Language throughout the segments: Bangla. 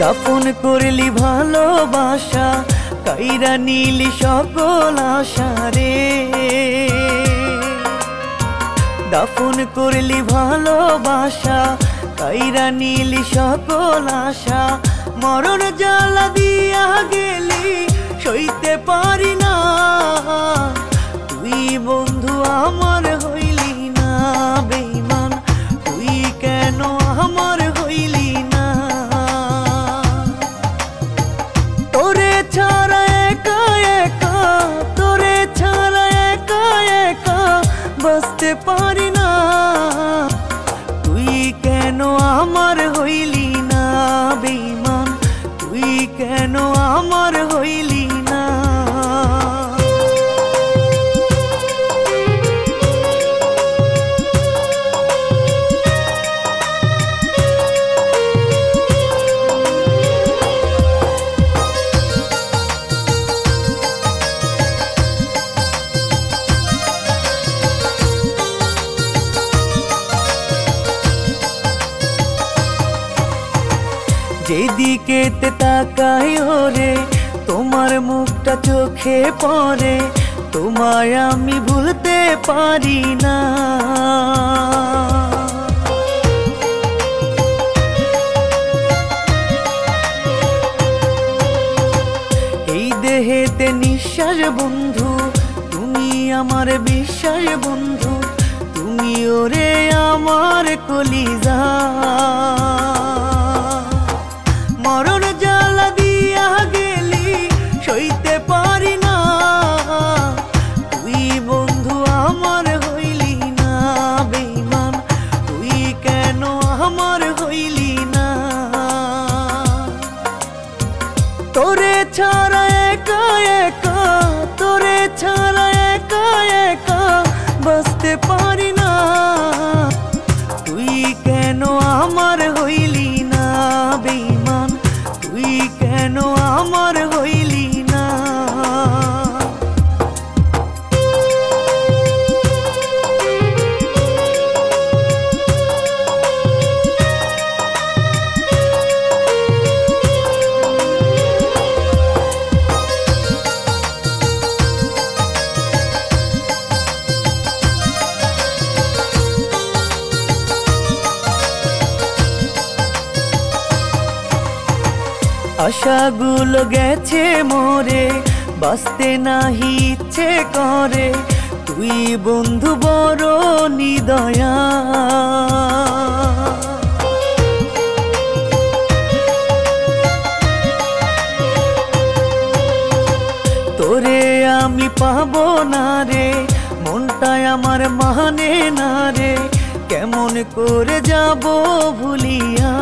দাফন করলি ভালোবাসা, কাইরা নীলি সকল আশা রে। দাফন করলি ভালোবাসা, কাইরা নীলি সকল আশা। মরণ জ্বালা দিয়া গেলি সইতে পারি না, তুই বন্ধু আমার হইলি না বেঈমান, তুই কেন আমার হইলি না। তোরে ছাড়া একা একা, তোরে ছাড়া একা একা বাঁচতে পারি না, তুই কেন আমার হইলি না বেঈমান, তুই কেন আমার হইলি না। যেদিকে তাকাই ওরে তোমার মুখটা চোখে পড়ে, তোমায় আমি ভুলতে পারি না। এই দেহেতে নিঃশ্বাস বন্ধু, তুমি আমার বিশ্বাস বন্ধু, তুমি ওরে আমার কলিজা। মরণ জ্বালা দিয়া গেলি সইতে পারি না, তুই বন্ধু আমার হইলি না বেঈমান, তুই কেন আমার হইলি না। তোরে ছাড়া একা একা, তোরে ছাড়া একা একা বাঁচতে পারি না, তুই কেন আমার হইলি না বেঈমান, তুই কেন আমার হইলি না। আশাগুলো গেছে মোরে, বাঁচতে নাহি ইচ্ছে করে, তুই বন্ধু বড় নিদয়া। তোরে আমি পাবো না রে, মনটাই আমার মানে না রে, কেমন করে যাব ভুলিয়া।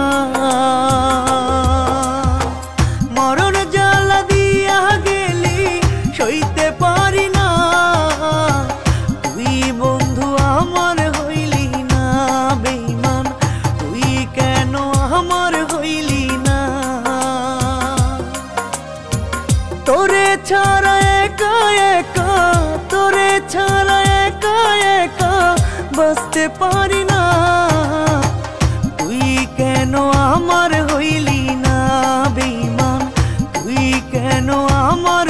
মরণ জ্বালা দিয়া গেলি সইতে পারি না, তুই বন্ধু আমার হইলি না বেঈমান, তুই কেন আমার হইলি না। তোরে ছাড়া একা একা, তোরে ছাড়া একা একা বাঁচতে পারি না, তুই কেন আমার হইলি না বেঈমান, তুই কেন আমার